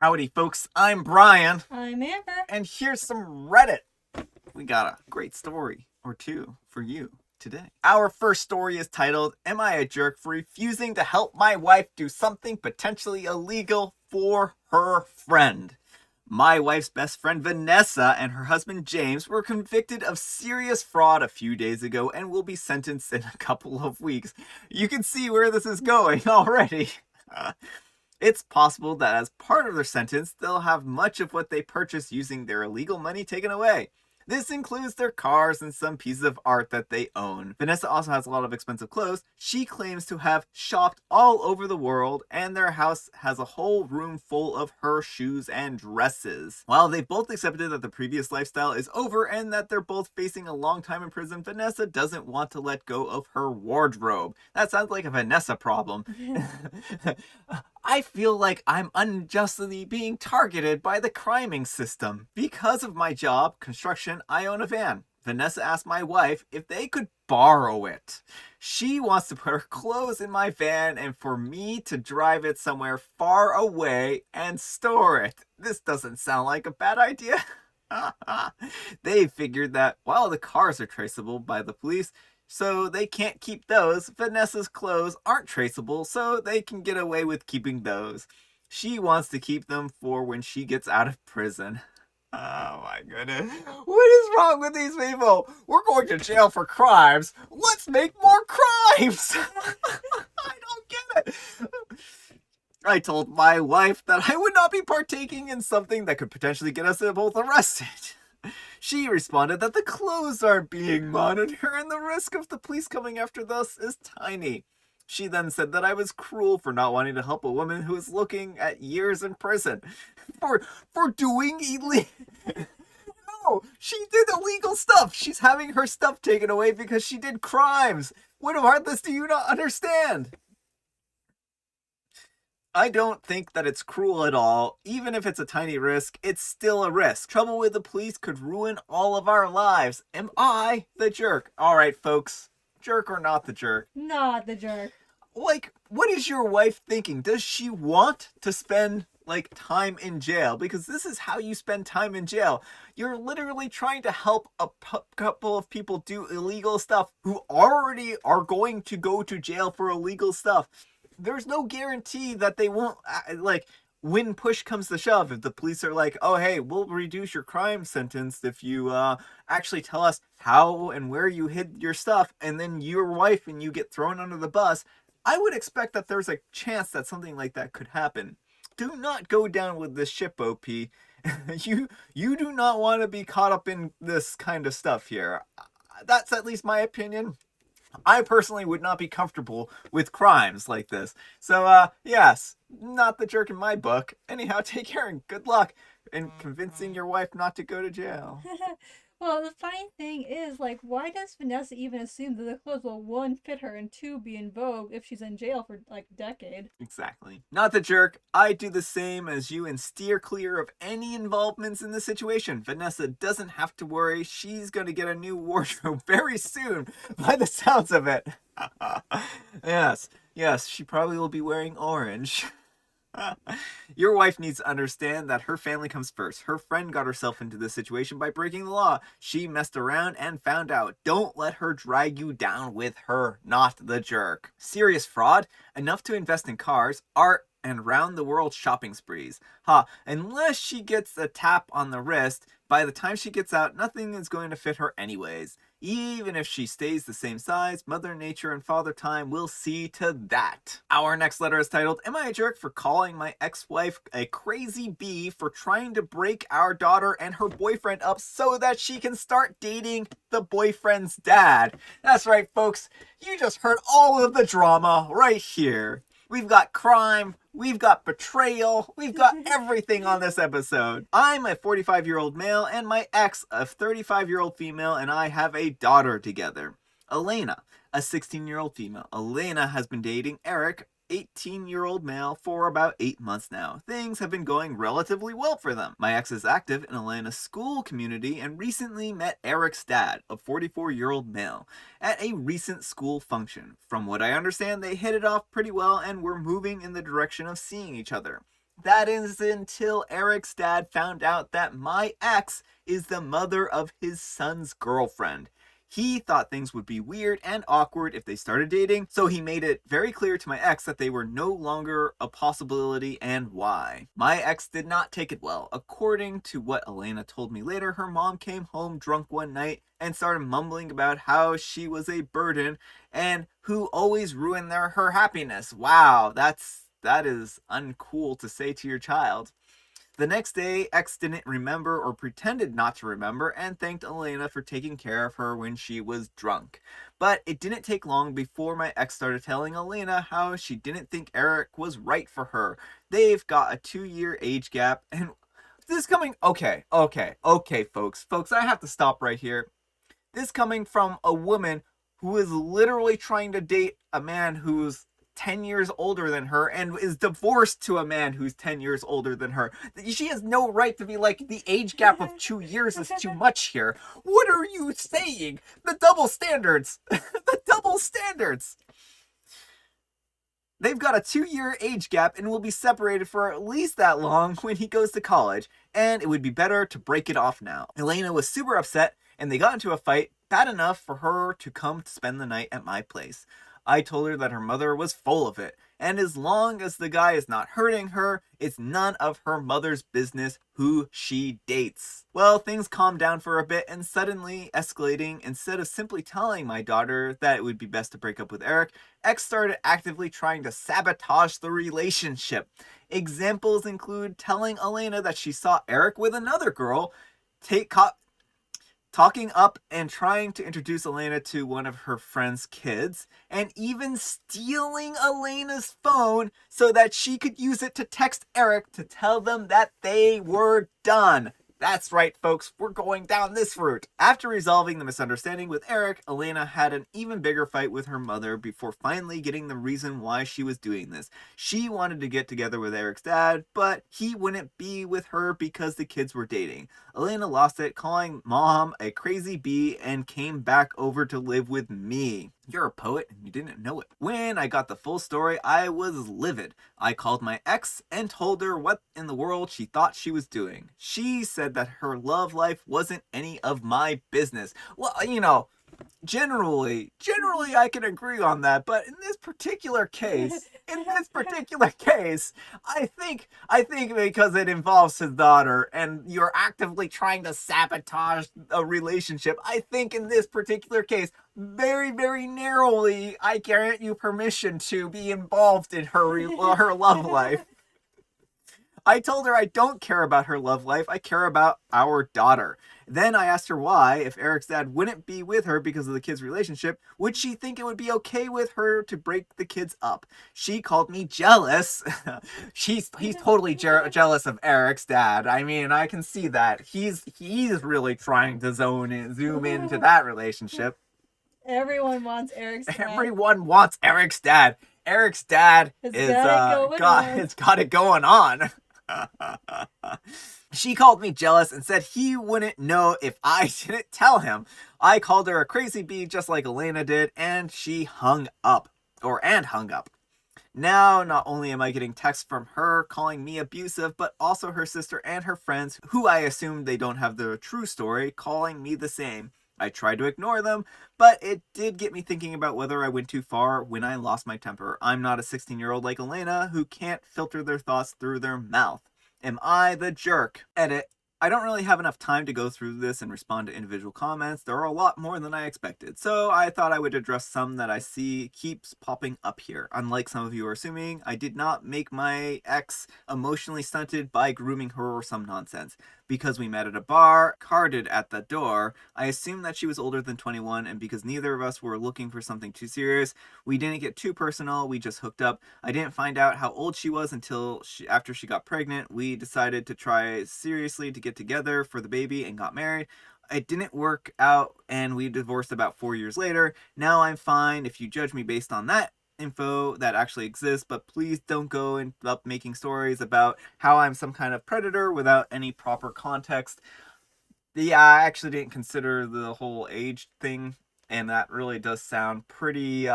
Howdy, folks. I'm Brian, I'm Amber. and here's some Reddit. We got a great story or two for you today. Our first story is titled, Am I a Jerk for Refusing to Help My Wife Do Something Potentially Illegal for Her Friend? My wife's best friend Vanessa and her husband James were convicted of serious fraud a few days ago and will be sentenced in a couple of weeks. You can see where this is going already. It's possible that as part of their sentence, they'll have much of what they purchased using their illegal money taken away. This includes their cars and some pieces of art that they own. Vanessa also has a lot of expensive clothes. She claims to have shopped all over the world, and their house has a whole room full of her shoes and dresses. While they both accepted that the previous lifestyle is over and that they're both facing a long time in prison, Vanessa doesn't want to let go of her wardrobe. That sounds like a Vanessa problem. I feel like I'm unjustly being targeted by the criming system. Because of my job, construction, I own a van. Vanessa asked my wife if they could borrow it. She wants to put her clothes in my van and for me to drive it somewhere far away and store it. This doesn't sound like a bad idea. They figured that while the cars are traceable by the police, so they can't keep those. Vanessa's clothes aren't traceable, so they can get away with keeping those. She wants to keep them for when she gets out of prison. Oh my goodness. What is wrong with these people? We're going to jail for crimes. Let's make more crimes. I don't get it. I told my wife that I would not be partaking in something that could potentially get us both arrested. She responded that the clothes aren't being monitored and the risk of the police coming after us is tiny. She then said that I was cruel for not wanting to help a woman who is looking at years in prison for doing illegal. No, she did illegal stuff. She's having her stuff taken away because she did crimes. What about this do you not understand? I don't think that it's cruel at all. Even if it's a tiny risk, it's still a risk. Trouble with the police could ruin all of our lives. Am I the jerk? Alright, folks. Jerk or not the jerk? Not the jerk. Like, what is your wife thinking? Does she want to spend, like, time in jail? Because this is how you spend time in jail. You're literally trying to help a couple of people do illegal stuff who already are going to go to jail for illegal stuff. There's no guarantee that they won't, like, when push comes to shove, if the police are like, oh, hey, we'll reduce your crime sentence if you actually tell us how and where you hid your stuff, and then your wife and you get thrown under the bus, I would expect that there's a chance that something like that could happen. Do not go down with this ship, OP. You do not want to be caught up in this kind of stuff here. That's at least my opinion. I personally would not be comfortable with crimes like this. So, yes, not the jerk in my book. Anyhow, take care and good luck in convincing your wife not to go to jail. Well, the funny thing is, like, why does Vanessa even assume that the clothes will, one, fit her, and two, be in vogue if she's in jail for, like, a decade? Exactly. Not the jerk. I do the same as you and steer clear of any involvements in the situation. Vanessa doesn't have to worry. She's going to get a new wardrobe very soon, by the sounds of it. Yes, she probably will be wearing orange. Your wife needs to understand that her family comes first. Her friend got herself into this situation by breaking the law. She messed around and found out. Don't let her drag you down with her, not the jerk. Serious fraud? Enough to invest in cars, art, and round the world shopping sprees. Unless she gets a tap on the wrist, by the time she gets out, nothing is going to fit her anyways. Even if she stays the same size, Mother Nature and Father Time will see to that. Our next letter is titled, Am I a jerk for calling my ex-wife a crazy bee for trying to break our daughter and her boyfriend up so that she can start dating the boyfriend's dad? That's right, folks. You just heard all of the drama right here. We've got crime, we've got betrayal, we've got everything on this episode. I'm a 45-year-old male and my ex, a 35-year-old female, and I have a daughter together. Elena, a 16-year-old female. Elena has been dating Eric, 18-year-old male, for about 8 months now. Things have been going relatively well for them. My ex is active in Elena's school community and recently met Eric's dad, a 44-year-old male, at a recent school function. From what I understand, they hit it off pretty well and were moving in the direction of seeing each other. That is until Eric's dad found out that my ex is the mother of his son's girlfriend. He thought things would be weird and awkward if they started dating, so he made it very clear to my ex that they were no longer a possibility and why. My ex did not take it well. According to what Elena told me later, her mom came home drunk one night and started mumbling about how she was a burden and who always ruined her happiness. Wow, that is uncool to say to your child. The next day, X didn't remember or pretended not to remember and thanked Elena for taking care of her when she was drunk. But it didn't take long before my ex started telling Elena how she didn't think Eric was right for her. They've got a 2-year age gap and this coming. Okay, folks. Folks, I have to stop right here. This coming from a woman who is literally trying to date a man who's 10 years older than her and is divorced to a man who's 10 years older than her. She has no right to be like, the age gap of 2 years is too much here. What are you saying? The double standards. The double standards. They've got a 2-year age gap and will be separated for at least that long when he goes to college, and it would be better to break it off now. Elena was super upset, and they got into a fight bad enough for her to come to spend the night at my place. I told her that her mother was full of it, and as long as the guy is not hurting her, it's none of her mother's business who she dates. Well, things calmed down for a bit and suddenly escalating. Instead of simply telling my daughter that it would be best to break up with Eric, X started actively trying to sabotage the relationship. Examples include telling Elena that she saw Eric with another girl, talking up and trying to introduce Elena to one of her friend's kids, and even stealing Elena's phone so that she could use it to text Eric to tell them that they were done. That's right, folks, we're going down this route. After resolving the misunderstanding with Eric, Elena had an even bigger fight with her mother before finally getting the reason why she was doing this. She wanted to get together with Eric's dad, but he wouldn't be with her because the kids were dating. Elena lost it, calling mom a crazy bee, and came back over to live with me. You're a poet and you didn't know it. When I got the full story, I was livid. I called my ex and told her what in the world she thought she was doing. She said that her love life wasn't any of my business. Well, generally I can agree on that, but in this particular case, I think because it involves his daughter and you're actively trying to sabotage a relationship, I think in this particular case, very, very narrowly, I grant you permission to be involved in her love life. I told her I don't care about her love life, I care about our daughter. Then I asked her why, if Eric's dad wouldn't be with her because of the kids' relationship, would she think it would be okay with her to break the kids up? She called me jealous. He's totally jealous of Eric's dad. I mean, I can see that. He's really trying to zoom into that relationship. Everyone wants Eric's dad. Everyone wants Eric's dad. Eric's dad it's got it going on. She called me jealous and said he wouldn't know if I didn't tell him. I called her a crazy bee just like Elena did, and she hung up. Now, not only am I getting texts from her calling me abusive, but also her sister and her friends, who I assume they don't have the true story, calling me the same. I tried to ignore them, but it did get me thinking about whether I went too far when I lost my temper. I'm not a 16-year-old like Elena who can't filter their thoughts through their mouth. Am I the jerk? Edit. I don't really have enough time to go through this and respond to individual comments. There are a lot more than I expected, so I thought I would address some that I see keeps popping up here. Unlike some of you are assuming, I did not make my ex emotionally stunted by grooming her or some nonsense. Because we met at a bar, carded at the door, I assumed that she was older than 21, and because neither of us were looking for something too serious, we didn't get too personal, we just hooked up. I didn't find out how old she was until after she got pregnant. We decided to try seriously to get together for the baby and got married. It didn't work out, and we divorced about 4 years later. Now I'm fine if you judge me based on that info that actually exists, but please don't go and up making stories about how I'm some kind of predator without any proper context. Yeah, I actually didn't consider the whole age thing And that really does sound pretty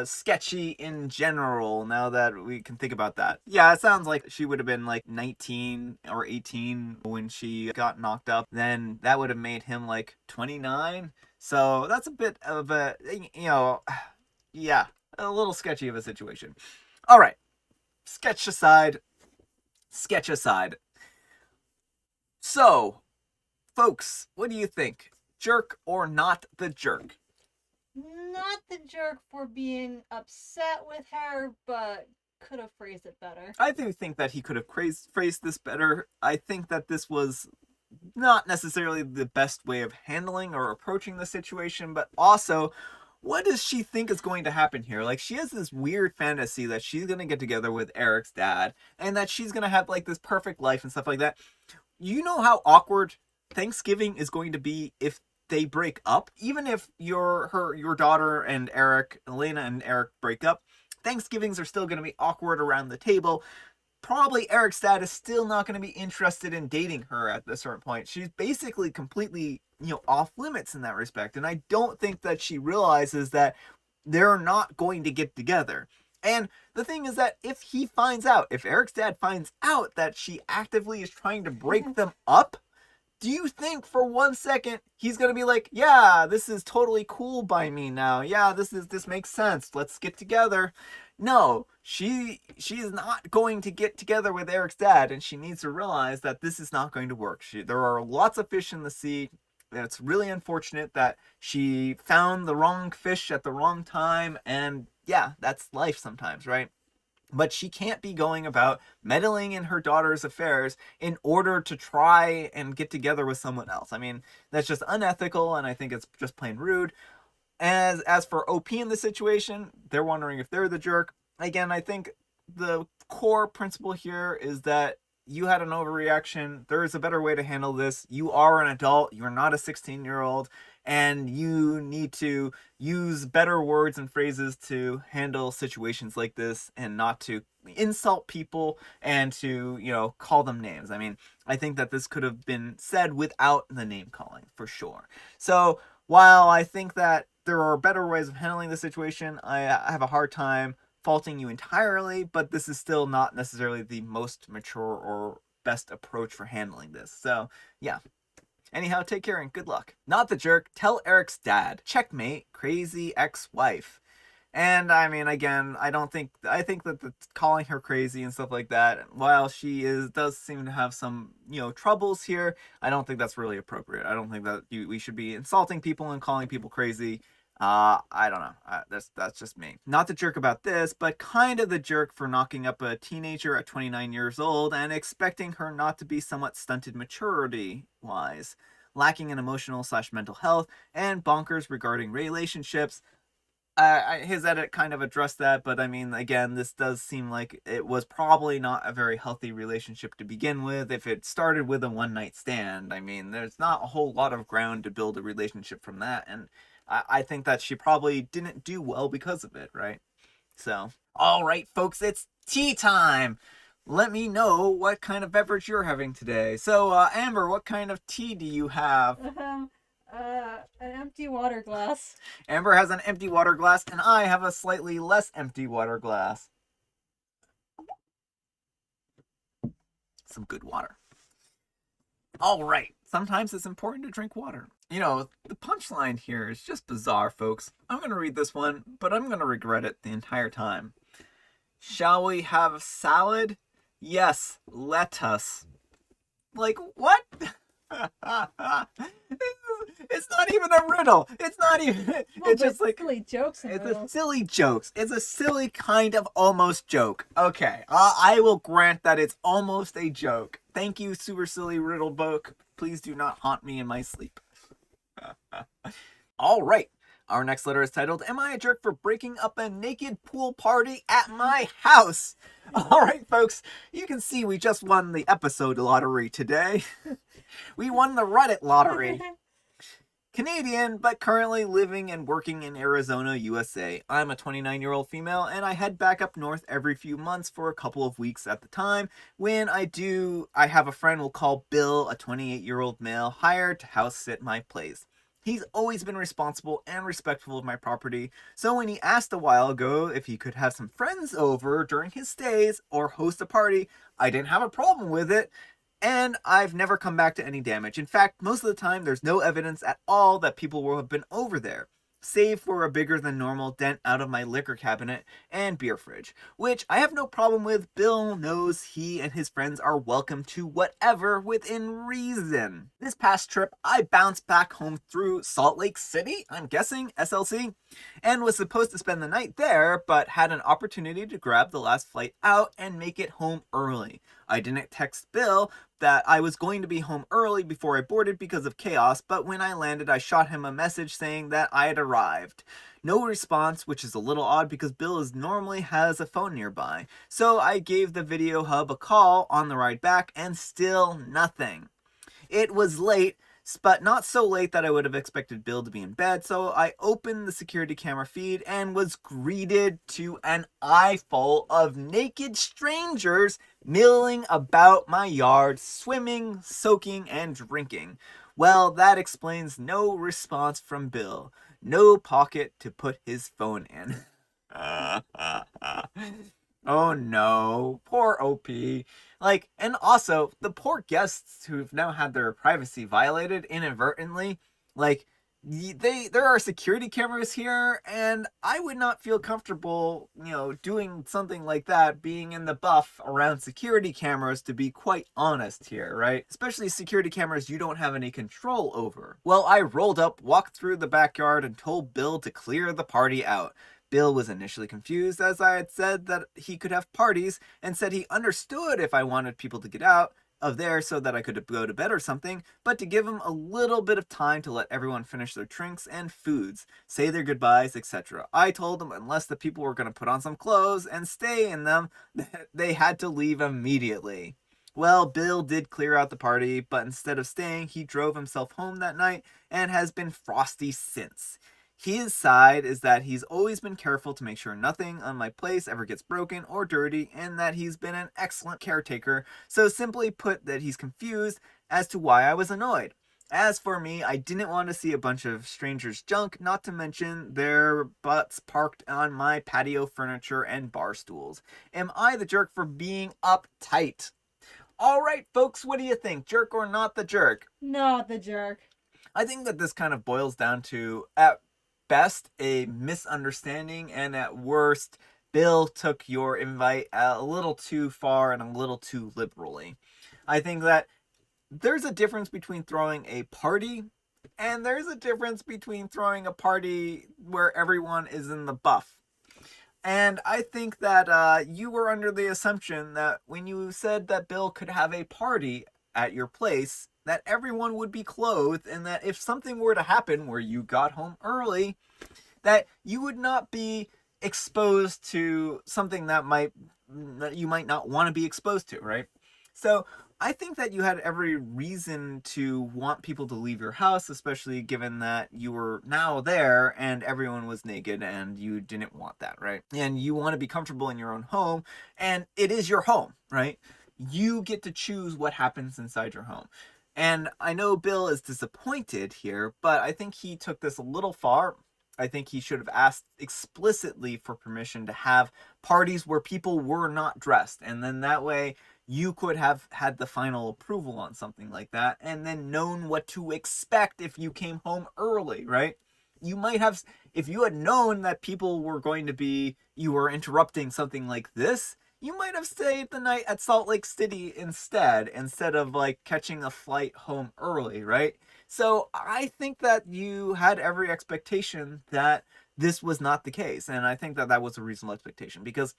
sketchy in general, now that we can think about that. Yeah, it sounds like she would have been like 19 or 18 when she got knocked up. Then that would have made him like 29. So that's a bit of a, yeah, a little sketchy of a situation. All right, sketch aside. So, folks, what do you think? Jerk or not the jerk? Not the jerk for being upset with her, but could have phrased it better. I do think that he could have phrased this better. I think that this was not necessarily the best way of handling or approaching the situation, but also, what does she think is going to happen here? Like, she has this weird fantasy that she's going to get together with Eric's dad and that she's going to have like this perfect life and stuff like that. You know how awkward Thanksgiving is going to be if they break up? Even if your daughter and Elena and Eric break up, Thanksgivings are still going to be awkward around the table. Probably Eric's dad is still not going to be interested in dating her at this certain point. She's basically completely, off limits in that respect. And I don't think that she realizes that they're not going to get together. And the thing is that if Eric's dad finds out that she actively is trying to break them up, do you think for 1 second he's gonna be like, yeah, this is totally cool by me now. Yeah, this makes sense. Let's get together. No, she is not going to get together with Eric's dad, and she needs to realize that this is not going to work. There are lots of fish in the sea. It's really unfortunate that she found the wrong fish at the wrong time, and yeah, that's life sometimes, right? But she can't be going about meddling in her daughter's affairs in order to try and get together with someone else. I mean, that's just unethical, and I think it's just plain rude. As for OP in the situation, they're wondering if they're the jerk. Again, I think the core principle here is that you had an overreaction. There is a better way to handle this. You are an adult. You are not a 16-year-old. And you need to use better words and phrases to handle situations like this and not to insult people and to, call them names. I mean, I think that this could have been said without the name calling, for sure. So while I think that there are better ways of handling the situation, I have a hard time faulting you entirely, but this is still not necessarily the most mature or best approach for handling this. So, yeah. Anyhow, take care and good luck. Not the jerk, tell Eric's dad. Checkmate, crazy ex-wife. And I mean, again, I think that calling her crazy and stuff like that, while she does seem to have some, troubles here, I don't think that's really appropriate. I don't think that we should be insulting people and calling people crazy. I don't know. That's just me. Not the jerk about this, but kind of the jerk for knocking up a teenager at 29 years old and expecting her not to be somewhat stunted maturity-wise, lacking in emotional/mental health, and bonkers regarding relationships. His edit kind of addressed that, but I mean, again, this does seem like it was probably not a very healthy relationship to begin with. If it started with a one-night stand, I mean, there's not a whole lot of ground to build a relationship from that, and I think that she probably didn't do well because of it, right? So, all right, folks, it's tea time. Let me know what kind of beverage you're having today. So, Amber, what kind of tea do you have? An empty water glass. Amber has an empty water glass, and I have a slightly less empty water glass. Some good water. All right. Sometimes it's important to drink water. The punchline here is just bizarre, folks. I'm going to read this one, but I'm going to regret it the entire time. Shall we have salad? Yes, let us. Like, what? It's not even a riddle. It's not even. Well, it's just like silly jokes. It's a silly jokes. It's a silly kind of almost joke. Okay, I will grant that it's almost a joke. Thank you, super silly riddle book. Please do not haunt me in my sleep. All right. Our next letter is titled, Am I a Jerk for Breaking Up a Naked Pool Party at My House? All right, folks, you can see we just won the episode lottery today. We won the Reddit lottery. Canadian, but currently living and working in Arizona, USA. I'm a 29-year-old female, and I head back up north every few months for a couple of weeks at the time. When I do, I have a friend we'll call Bill, a 28-year-old male, hired to house sit my place. He's always been responsible and respectful of my property, so when he asked a while ago if he could have some friends over during his stays or host a party, I didn't have a problem with it, and I've never come back to any damage. In fact, most of the time there's no evidence at all that people will have been over there, save for a bigger than normal dent out of my liquor cabinet and beer fridge, which I have no problem with. Bill knows he and his friends are welcome to whatever within reason. This past trip, I bounced back home through Salt Lake City, I'm guessing, SLC, and was supposed to spend the night there, but had an opportunity to grab the last flight out and make it home early. I didn't text Bill that I was going to be home early before I boarded because of chaos, but when I landed, I shot him a message saying that I had arrived. No response, which is a little odd because Bill normally has a phone nearby. So I gave the video hub a call on the ride back, and still nothing. It was late, but not so late that I would have expected Bill to be in bed, so I opened the security camera feed and was greeted to an eyeful of naked strangers milling about my yard, swimming, soaking, and drinking. Well, that explains no response from Bill. No pocket to put his phone in. Oh no, poor OP. Like, and also, the poor guests who've now had their privacy violated inadvertently, like, there are security cameras here, and I would not feel comfortable, doing something like that, being in the buff around security cameras, to be quite honest here, right? Especially security cameras you don't have any control over. Well, I rolled up, walked through the backyard, and told Bill to clear the party out. Bill was initially confused, as I had said that he could have parties, and said he understood if I wanted people to get out of there so that I could go to bed or something, but to give him a little bit of time to let everyone finish their drinks and foods, say their goodbyes, etc. I told him unless the people were going to put on some clothes and stay in them, they had to leave immediately. Well, Bill did clear out the party, but instead of staying, he drove himself home that night and has been frosty since. His side is that he's always been careful to make sure nothing on my place ever gets broken or dirty, and that he's been an excellent caretaker, so simply put that he's confused as to why I was annoyed. As for me, I didn't want to see a bunch of strangers' junk, not to mention their butts parked on my patio furniture and bar stools. Am I the jerk for being uptight? Alright folks, what do you think? Jerk or not the jerk? Not the jerk. I think that this kind of boils down to, at best, a misunderstanding, and at worst, Bill took your invite a little too far and a little too liberally. I think that there's a difference between throwing a party, and there's a difference between throwing a party where everyone is in the buff. And I think that you were under the assumption that when you said that Bill could have a party at your place, that everyone would be clothed, and that if something were to happen where you got home early, that you would not be exposed to something that you might not want to be exposed to, right? So I think that you had every reason to want people to leave your house, especially given that you were now there and everyone was naked and you didn't want that, right? And you want to be comfortable in your own home, and it is your home, right? You get to choose what happens inside your home. And I know Bill is disappointed here, but I think he took this a little far. I think he should have asked explicitly for permission to have parties where people were not dressed. And then that way you could have had the final approval on something like that, and then known what to expect if you came home early, right? You might have, if you had known that people were going to be, you were interrupting something like this, you might have stayed the night at Salt Lake City instead of like catching a flight home early, right? So I think that you had every expectation that this was not the case, and I think that that was a reasonable expectation, because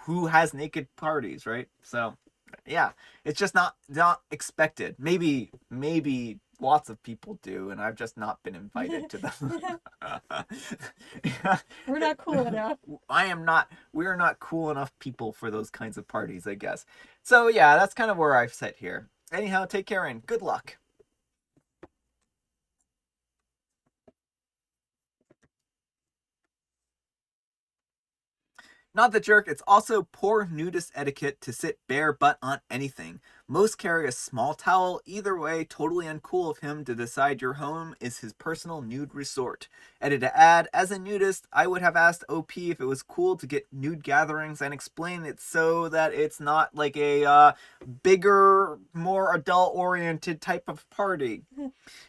who has naked parties, right? So yeah, it's just not expected. Maybe lots of people do, and I've just not been invited to them. We're not cool enough. We're not cool enough people for those kinds of parties, I guess. So yeah, that's kind of where I've set here. Anyhow, take care and good luck. Not the jerk, it's also poor nudist etiquette to sit bare butt on anything. Most carry a small towel. Either way, totally uncool of him to decide your home is his personal nude resort. Edit to add, as a nudist, I would have asked OP if it was cool to get nude gatherings and explain it so that it's not like a bigger, more adult-oriented type of party.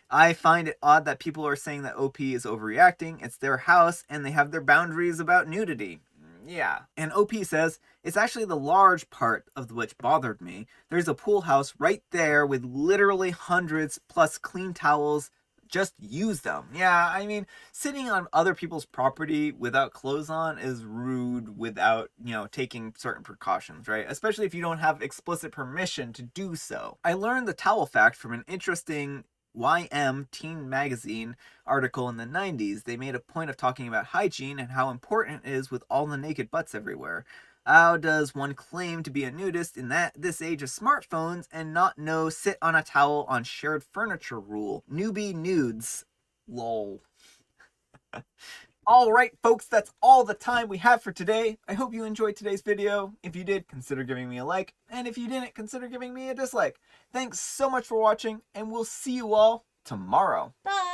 I find it odd that people are saying that OP is overreacting. It's their house and they have their boundaries about nudity. Yeah. And OP says, it's actually the large part of which bothered me. There's a pool house right there with literally hundreds plus clean towels. Just use them. Yeah, I mean, sitting on other people's property without clothes on is rude without, taking certain precautions, right? Especially if you don't have explicit permission to do so. I learned the towel fact from an interesting YM Teen Magazine article in the 90s. They made a point of talking about hygiene and how important it is with all the naked butts everywhere. How does one claim to be a nudist in this age of smartphones and not know sit on a towel on shared furniture rule? Newbie nudes. Lol. Alright folks, that's all the time we have for today. I hope you enjoyed today's video. If you did, consider giving me a like. And if you didn't, consider giving me a dislike. Thanks so much for watching, and we'll see you all tomorrow. Bye!